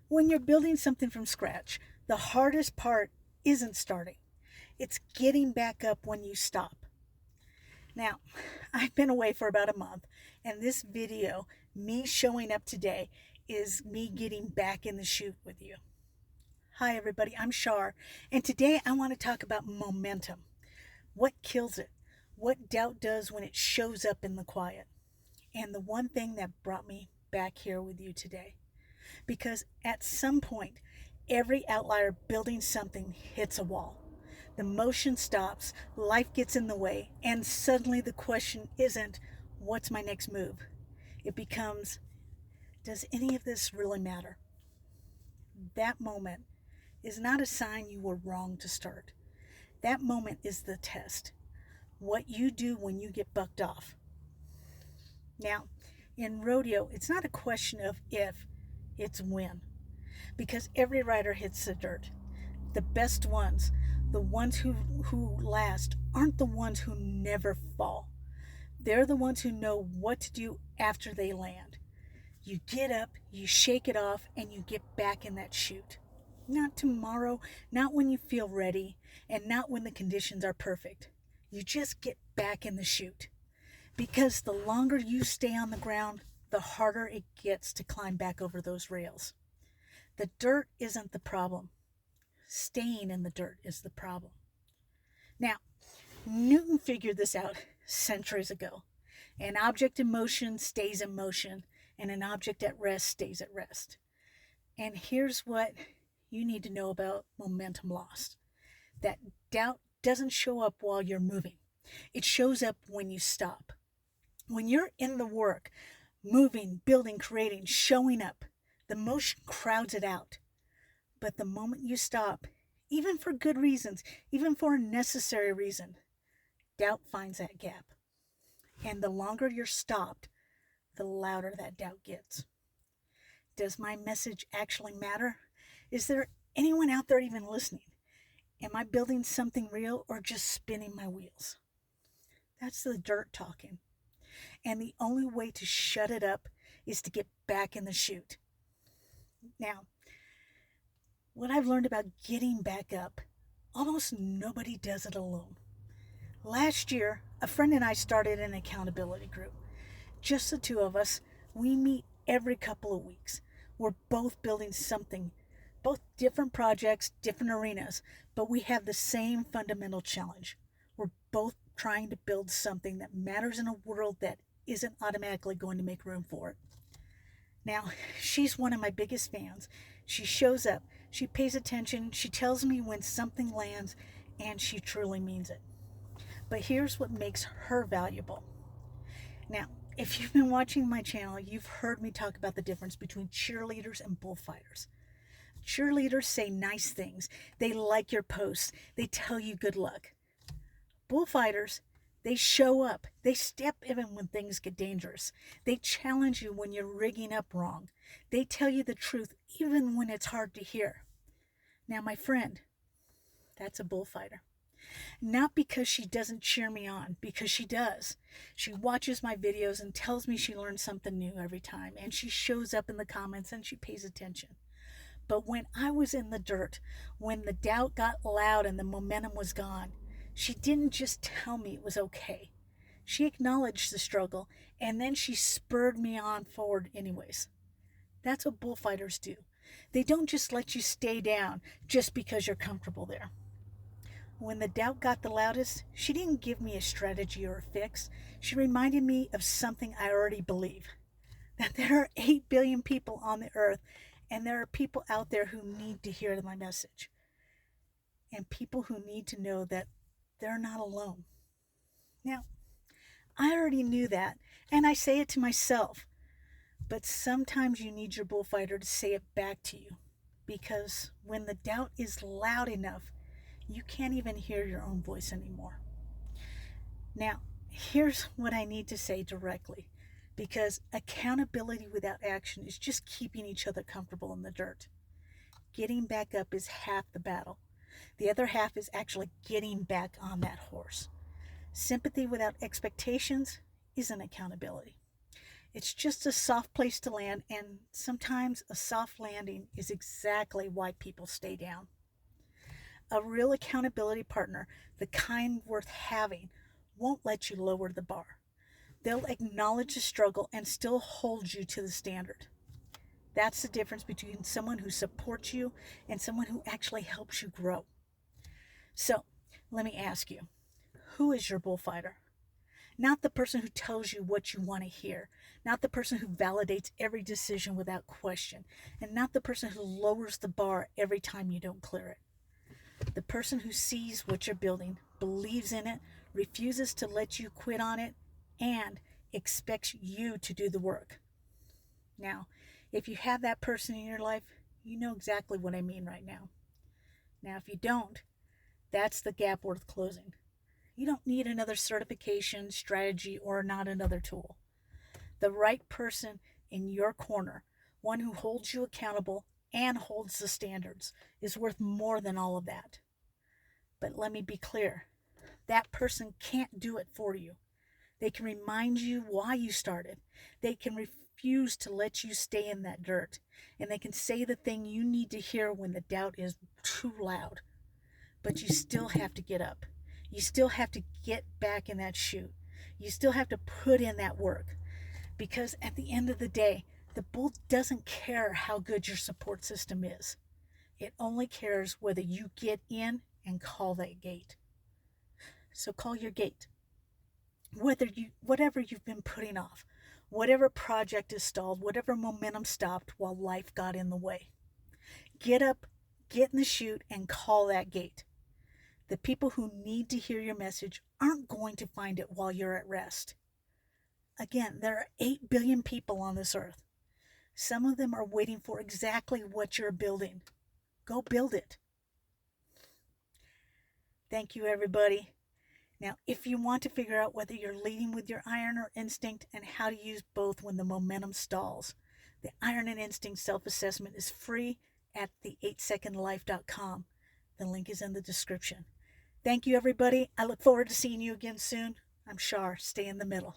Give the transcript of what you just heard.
When you're building something from scratch, the hardest part isn't starting. It's getting back up when you stop. Now, I've been away for about a month, and this video, me showing up today, is me getting back in the chute with you. Hi, everybody, I'm Shar, and today I want to talk about momentum. What kills it? What doubt does when it shows up in the quiet? And the one thing that brought me back here with you today. Because at some point, every outlier building something hits a wall. The motion stops, life gets in the way, and suddenly the question isn't, what's my next move? It becomes, does any of this really matter? That moment is not a sign you were wrong to start. That moment is the test. What you do when you get bucked off. Now, in rodeo, it's not a question of if, it's when. Because every rider hits the dirt. The best ones, the ones who last, aren't the ones who never fall. They're the ones who know what to do after they land. You get up, you shake it off, and you get back in that chute. Not tomorrow, not when you feel ready, and not when the conditions are perfect. You just get back in the chute. Because the longer you stay on the ground, the harder it gets to climb back over those rails. The dirt isn't the problem. Staying in the dirt is the problem. Now, Newton figured this out centuries ago. An object in motion stays in motion, and an object at rest stays at rest. And here's what you need to know about momentum loss. That doubt doesn't show up while you're moving. It shows up when you stop. When you're in the work, moving, building, creating, showing up, the motion crowds it out. But the moment you stop, even for good reasons, even for a necessary reason, doubt finds that gap. And the longer you're stopped, the louder that doubt gets. Does my message actually matter? Is there anyone out there even listening? Am I building something real or just spinning my wheels? That's the dirt talking. And the only way to shut it up is to get back in the chute. Now, what I've learned about getting back up, almost nobody does it alone. Last year, a friend and I started an accountability group. Just the two of us. We meet every couple of weeks. We're both building something, both different projects, different arenas, but we have the same fundamental challenge. We're both trying to build something that matters in a world that isn't automatically going to make room for it. Now, she's one of my biggest fans. She shows up, she pays attention, she tells me when something lands, and she truly means it. But here's what makes her valuable. Now, if you've been watching my channel, you've heard me talk about the difference between cheerleaders and bullfighters. Cheerleaders say nice things. They like your posts. They tell you good luck. Bullfighters, they show up. They step in when things get dangerous. They challenge you when you're rigging up wrong. They tell you the truth even when it's hard to hear. Now, my friend, that's a bullfighter. Not because she doesn't cheer me on, because she does. She watches my videos and tells me she learns something new every time, and she shows up in the comments and she pays attention. But when I was in the dirt, when the doubt got loud and the momentum was gone, she didn't just tell me it was okay. She acknowledged the struggle, and then she spurred me on forward anyways. That's what bullfighters do. They don't just let you stay down just because you're comfortable there. When the doubt got the loudest, she didn't give me a strategy or a fix. She reminded me of something I already believe. That there are 8 billion people on the earth, and there are people out there who need to hear my message. And people who need to know that they're not alone. Now, I already knew that, and I say it to myself. But sometimes you need your bullfighter to say it back to you. Because when the doubt is loud enough, you can't even hear your own voice anymore. Now, here's what I need to say directly, because accountability without action is just keeping each other comfortable in the dirt. Getting back up is half the battle. The other half is actually getting back on that horse. Sympathy without expectations isn't accountability. It's just a soft place to land, and sometimes a soft landing is exactly why people stay down. A real accountability partner, the kind worth having, won't let you lower the bar. They'll acknowledge the struggle and still hold you to the standard. That's the difference between someone who supports you and someone who actually helps you grow. So, let me ask you, who is your bullfighter? Not the person who tells you what you want to hear, not the person who validates every decision without question, and not the person who lowers the bar every time you don't clear it. The person who sees what you're building, believes in it, refuses to let you quit on it, and expects you to do the work. Now, if you have that person in your life, you know exactly what I mean right now. Now, if you don't, that's the gap worth closing. You don't need another certification, strategy, or not another tool. The right person in your corner, one who holds you accountable and holds the standards, is worth more than all of that. But let me be clear, that person can't do it for you. They can remind you why you started. They can refuse to let you stay in that dirt. And they can say the thing you need to hear when the doubt is too loud. But you still have to get up. You still have to get back in that chute. You still have to put in that work. Because at the end of the day, the bull doesn't care how good your support system is. It only cares whether you get in and call that gate. So call your gate. Whatever you've been putting off, whatever project is stalled, whatever momentum stopped while life got in the way. Get up, get in the chute, and call that gate. The people who need to hear your message aren't going to find it while you're at rest. Again, there are 8 billion people on this earth. Some of them are waiting for exactly what you're building. Go build it. Thank you, everybody. Now, if you want to figure out whether you're leading with your iron or instinct and how to use both when the momentum stalls, the Iron and Instinct Self-Assessment is free at the8secondlife.com. The link is in the description. Thank you, everybody. I look forward to seeing you again soon. I'm Shar. Stay in the middle.